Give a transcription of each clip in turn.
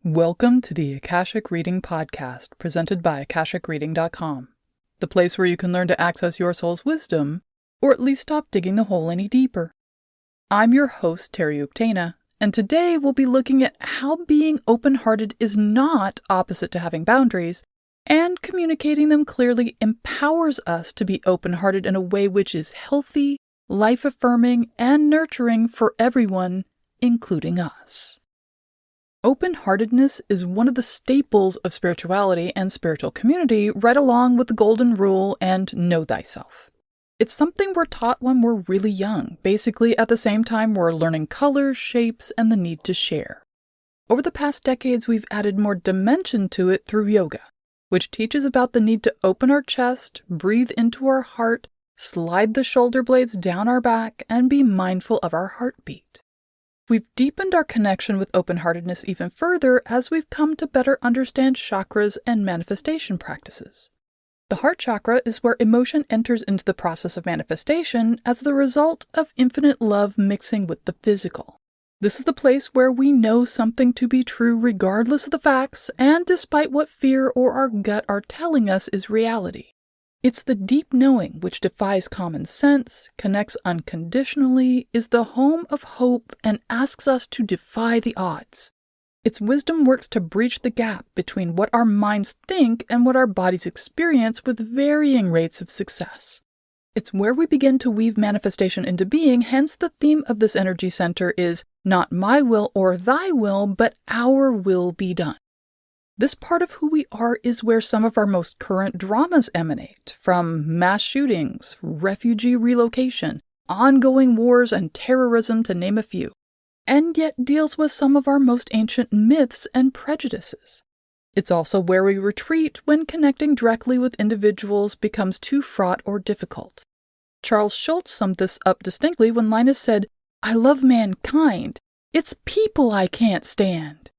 Welcome to the Akashic Reading Podcast, presented by AkashicReading.com, the place where you can learn to access your soul's wisdom, or at least stop digging the hole any deeper. I'm your host, Terry Uktana, and today we'll be looking at how being open-hearted is not opposite to having boundaries, and communicating them clearly empowers us to be open-hearted in a way which is healthy, life-affirming, and nurturing for everyone, including us. Open-heartedness is one of the staples of spirituality and spiritual community, right along with the golden rule and know thyself. It's something we're taught when we're really young, basically at the same time we're learning colors, shapes, and the need to share. Over the past decades, we've added more dimension to it through yoga, which teaches about the need to open our chest, breathe into our heart, slide the shoulder blades down our back, and be mindful of our heartbeat. We've deepened our connection with open-heartedness even further as we've come to better understand chakras and manifestation practices. The heart chakra is where emotion enters into the process of manifestation as the result of infinite love mixing with the physical. This is the place where we know something to be true regardless of the facts and despite what fear or our gut are telling us is reality. It's the deep knowing which defies common sense, connects unconditionally, is the home of hope, and asks us to defy the odds. Its wisdom works to breach the gap between what our minds think and what our bodies experience with varying rates of success. It's where we begin to weave manifestation into being, hence the theme of this energy center is not my will or thy will, but our will be done. This part of who we are is where some of our most current dramas emanate, from mass shootings, refugee relocation, ongoing wars, and terrorism, to name a few, and yet deals with some of our most ancient myths and prejudices. It's also where we retreat when connecting directly with individuals becomes too fraught or difficult. Charles Schulz summed this up distinctly when Linus said, "I love mankind. It's people I can't stand."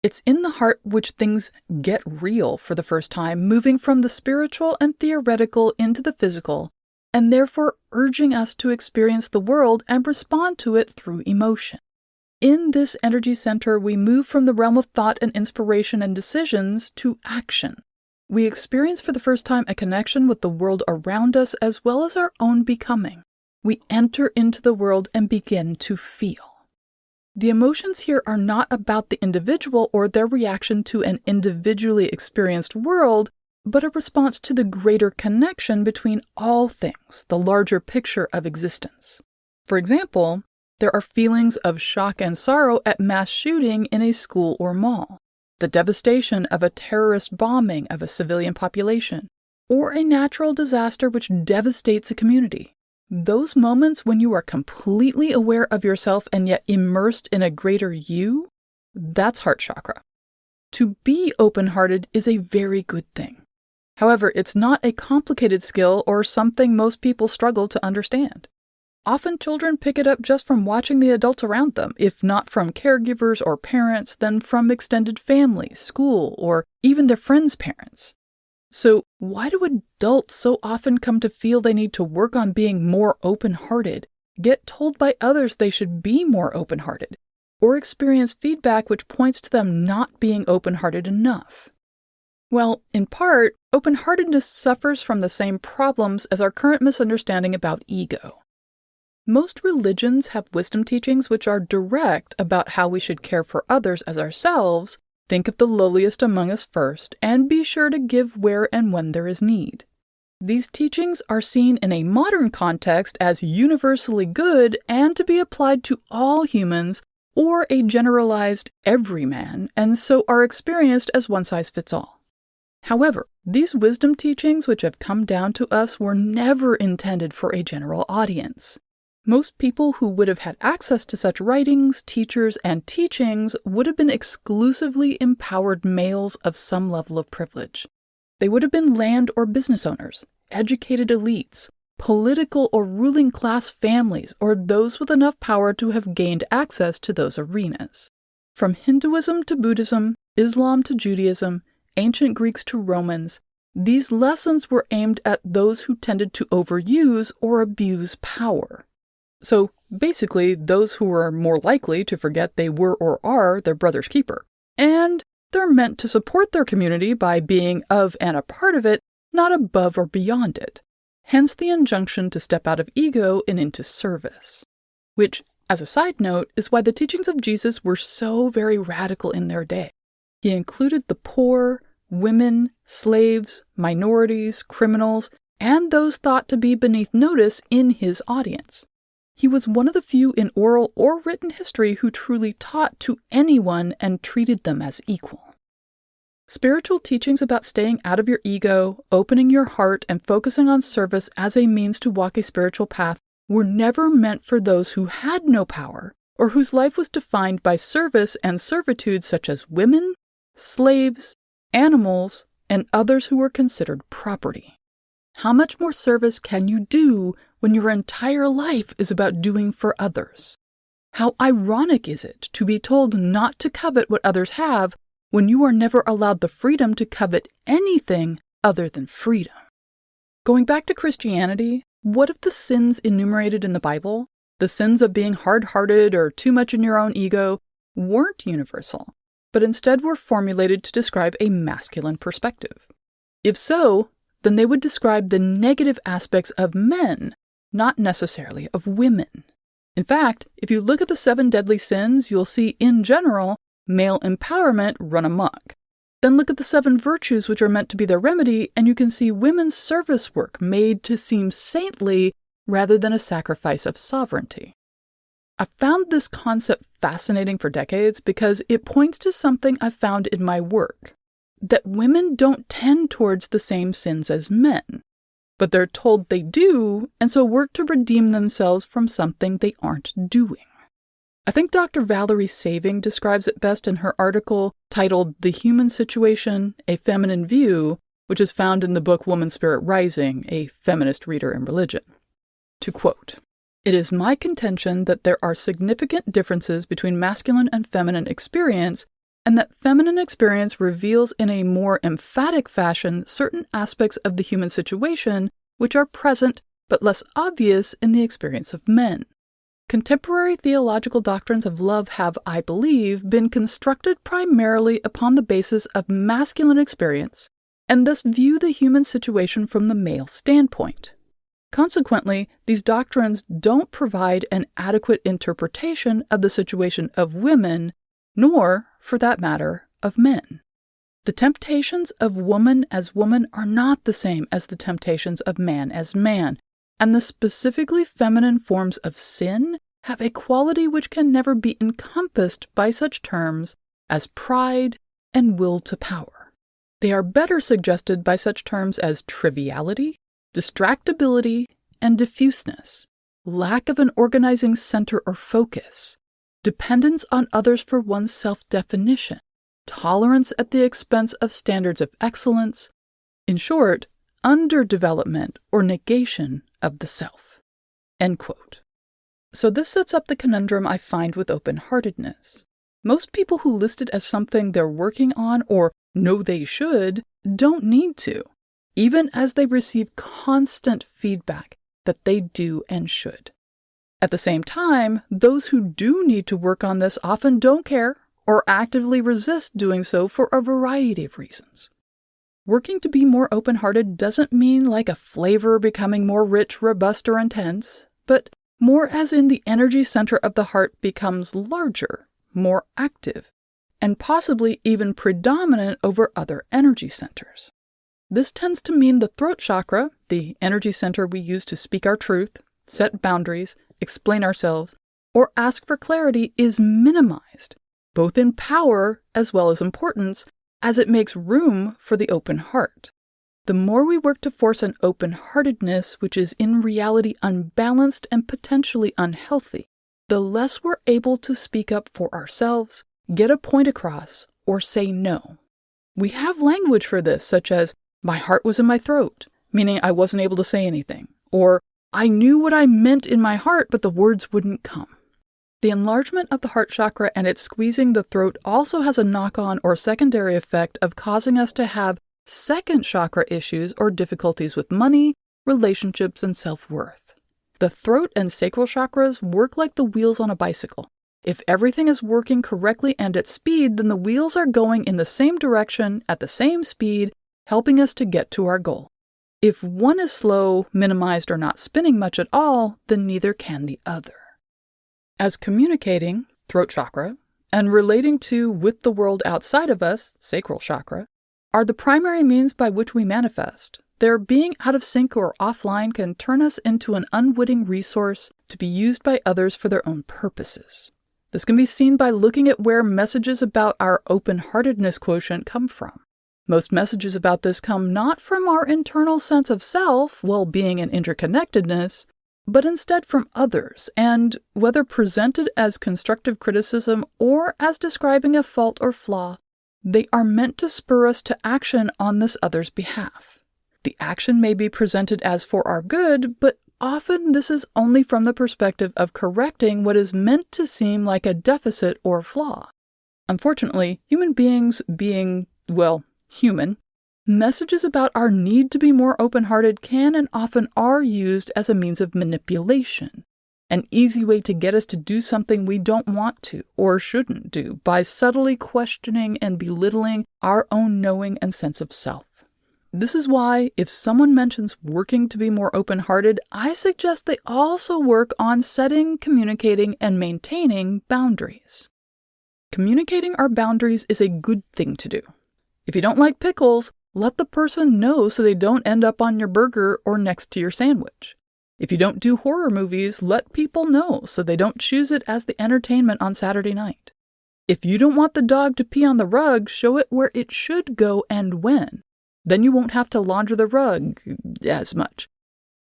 It's in the heart which things get real for the first time, moving from the spiritual and theoretical into the physical, and therefore urging us to experience the world and respond to it through emotion. In this energy center, we move from the realm of thought and inspiration and decisions to action. We experience for the first time a connection with the world around us as well as our own becoming. We enter into the world and begin to feel. The emotions here are not about the individual or their reaction to an individually experienced world, but a response to the greater connection between all things, the larger picture of existence. For example, there are feelings of shock and sorrow at mass shooting in a school or mall, the devastation of a terrorist bombing of a civilian population, or a natural disaster which devastates a community. Those moments when you are completely aware of yourself and yet immersed in a greater you, that's heart chakra. To be open-hearted is a very good thing. However, it's not a complicated skill or something most people struggle to understand. Often children pick it up just from watching the adults around them, if not from caregivers or parents, then from extended family, school, or even their friends' parents. So why do adults so often come to feel they need to work on being more open-hearted, get told by others they should be more open-hearted, or experience feedback which points to them not being open-hearted enough? Well, in part, open-heartedness suffers from the same problems as our current misunderstanding about ego. Most religions have wisdom teachings which are direct about how we should care for others as ourselves, think of the lowliest among us first, and be sure to give where and when there is need. These teachings are seen in a modern context as universally good and to be applied to all humans or a generalized everyman, and so are experienced as one-size-fits-all. However, these wisdom teachings which have come down to us were never intended for a general audience. Most people who would have had access to such writings, teachers, and teachings would have been exclusively empowered males of some level of privilege. They would have been land or business owners, educated elites, political or ruling class families, or those with enough power to have gained access to those arenas. From Hinduism to Buddhism, Islam to Judaism, ancient Greeks to Romans, these lessons were aimed at those who tended to overuse or abuse power. So basically, those who are more likely to forget they were or are their brother's keeper, and they're meant to support their community by being of and a part of it, not above or beyond it. Hence the injunction to step out of ego and into service. Which, as a side note, is why the teachings of Jesus were so very radical in their day. He included the poor, women, slaves, minorities, criminals, and those thought to be beneath notice in his audience. He was one of the few in oral or written history who truly taught to anyone and treated them as equal. Spiritual teachings about staying out of your ego, opening your heart, and focusing on service as a means to walk a spiritual path were never meant for those who had no power or whose life was defined by service and servitude such as women, slaves, animals, and others who were considered property. How much more service can you do when your entire life is about doing for others? How ironic is it to be told not to covet what others have when you are never allowed the freedom to covet anything other than freedom? Going back to Christianity, what if the sins enumerated in the Bible, the sins of being hard-hearted or too much in your own ego, weren't universal, but instead were formulated to describe a masculine perspective? If so, then they would describe the negative aspects of men, not necessarily of women. In fact, if you look at the 7 deadly sins, you'll see, in general, male empowerment run amok. Then look at the 7 virtues which are meant to be their remedy, and you can see women's service work made to seem saintly rather than a sacrifice of sovereignty. I found this concept fascinating for decades because it points to something I've found in my work, that women don't tend towards the same sins as men, but they're told they do, and so work to redeem themselves from something they aren't doing. I think Dr. Valerie Saving describes it best in her article titled The Human Situation, A Feminine View, which is found in the book Woman Spirit Rising, A Feminist Reader in Religion. To quote, "It is my contention that there are significant differences between masculine and feminine experience, and that feminine experience reveals in a more emphatic fashion certain aspects of the human situation which are present but less obvious in the experience of men. Contemporary theological doctrines of love have, I believe, been constructed primarily upon the basis of masculine experience, and thus view the human situation from the male standpoint. Consequently, these doctrines don't provide an adequate interpretation of the situation of women, nor, for that matter, of men. The temptations of woman as woman are not the same as the temptations of man as man, and the specifically feminine forms of sin have a quality which can never be encompassed by such terms as pride and will to power. They are better suggested by such terms as triviality, distractibility, and diffuseness, lack of an organizing center or focus, dependence on others for one's self-definition, tolerance at the expense of standards of excellence, in short, underdevelopment or negation of the self." End quote. So this sets up the conundrum I find with open-heartedness. Most people who list it as something they're working on or know they should don't need to, even as they receive constant feedback that they do and should. At the same time, those who do need to work on this often don't care or actively resist doing so for a variety of reasons. Working to be more open-hearted doesn't mean like a flavor becoming more rich, robust, or intense, but more as in the energy center of the heart becomes larger, more active, and possibly even predominant over other energy centers. This tends to mean the throat chakra, the energy center we use to speak our truth, set boundaries, explain ourselves, or ask for clarity, is minimized, both in power as well as importance, as it makes room for the open heart. The more we work to force an open-heartedness which is in reality unbalanced and potentially unhealthy, the less we're able to speak up for ourselves, get a point across, or say no. We have language for this, such as, "My heart was in my throat," meaning I wasn't able to say anything, or "I knew what I meant in my heart, but the words wouldn't come." The enlargement of the heart chakra and its squeezing the throat also has a knock-on or secondary effect of causing us to have second chakra issues or difficulties with money, relationships, and self-worth. The throat and sacral chakras work like the wheels on a bicycle. If everything is working correctly and at speed, then the wheels are going in the same direction at the same speed, helping us to get to our goal. If one is slow, minimized, or not spinning much at all, then neither can the other. As communicating, throat chakra, and relating to with the world outside of us, sacral chakra, are the primary means by which we manifest, their being out of sync or offline can turn us into an unwitting resource to be used by others for their own purposes. This can be seen by looking at where messages about our open-heartedness quotient come from. Most messages about this come not from our internal sense of self, well-being, and interconnectedness, but instead from others, and whether presented as constructive criticism or as describing a fault or flaw, they are meant to spur us to action on this other's behalf. The action may be presented as for our good, but often this is only from the perspective of correcting what is meant to seem like a deficit or flaw. Unfortunately, human beings being, human, messages about our need to be more open-hearted can and often are used as a means of manipulation, an easy way to get us to do something we don't want to or shouldn't do by subtly questioning and belittling our own knowing and sense of self. This is why, if someone mentions working to be more open-hearted, I suggest they also work on setting, communicating, and maintaining boundaries. Communicating our boundaries is a good thing to do. If you don't like pickles, let the person know so they don't end up on your burger or next to your sandwich. If you don't do horror movies, let people know so they don't choose it as the entertainment on Saturday night. If you don't want the dog to pee on the rug, show it where it should go and when. Then you won't have to launder the rug as much.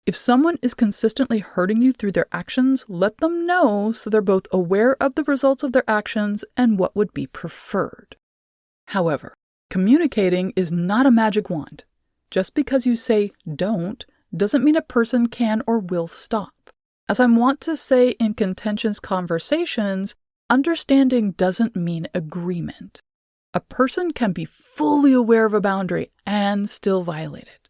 If someone is consistently hurting you through their actions, let them know so they're both aware of the results of their actions and what would be preferred. However, communicating is not a magic wand. Just because you say don't doesn't mean a person can or will stop. As I want to say in contentious conversations, understanding doesn't mean agreement. A person can be fully aware of a boundary and still violate it.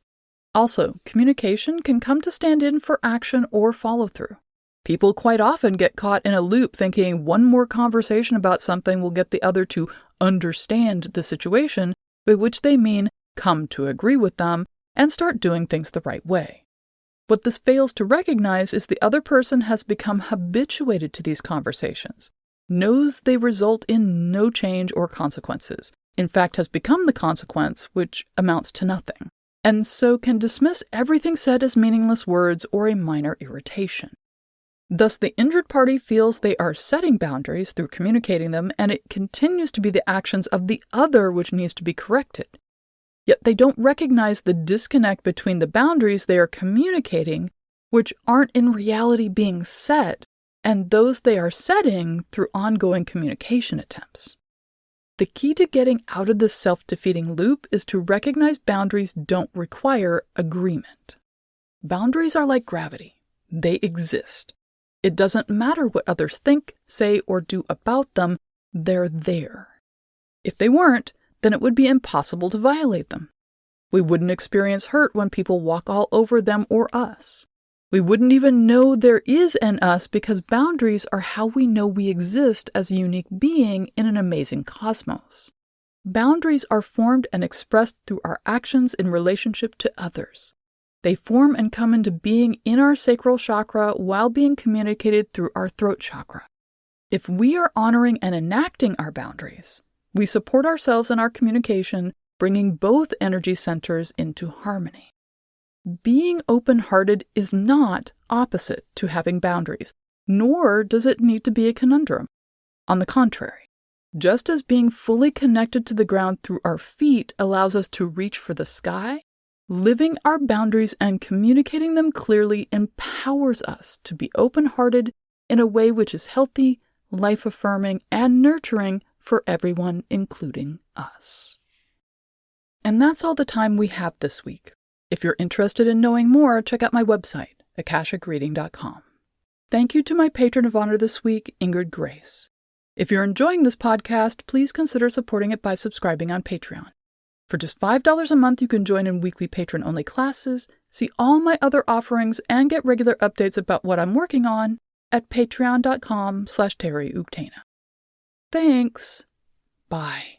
Also, communication can come to stand in for action or follow-through. People quite often get caught in a loop thinking one more conversation about something will get the other to understand the situation, by which they mean come to agree with them and start doing things the right way. What this fails to recognize is the other person has become habituated to these conversations, knows they result in no change or consequences, in fact has become the consequence, which amounts to nothing, and so can dismiss everything said as meaningless words or a minor irritation. Thus, the injured party feels they are setting boundaries through communicating them, and it continues to be the actions of the other which needs to be corrected. Yet they don't recognize the disconnect between the boundaries they are communicating, which aren't in reality being set, and those they are setting through ongoing communication attempts. The key to getting out of this self-defeating loop is to recognize boundaries don't require agreement. Boundaries are like gravity. They exist. It doesn't matter what others think, say, or do about them, they're there. If they weren't, then it would be impossible to violate them. We wouldn't experience hurt when people walk all over them or us. We wouldn't even know there is an us because boundaries are how we know we exist as a unique being in an amazing cosmos. Boundaries are formed and expressed through our actions in relationship to others. They form and come into being in our sacral chakra while being communicated through our throat chakra. If we are honoring and enacting our boundaries, we support ourselves in our communication, bringing both energy centers into harmony. Being open-hearted is not opposite to having boundaries, nor does it need to be a conundrum. On the contrary, just as being fully connected to the ground through our feet allows us to reach for the sky, living our boundaries and communicating them clearly empowers us to be open-hearted in a way which is healthy, life-affirming, and nurturing for everyone, including us. And that's all the time we have this week. If you're interested in knowing more, check out my website, akashicreading.com. Thank you to my patron of honor this week, Ingrid Grace. If you're enjoying this podcast, please consider supporting it by subscribing on Patreon. For just $5 a month, you can join in weekly patron-only classes, see all my other offerings, and get regular updates about what I'm working on, at patreon.com/terryuktana. Thanks. Bye.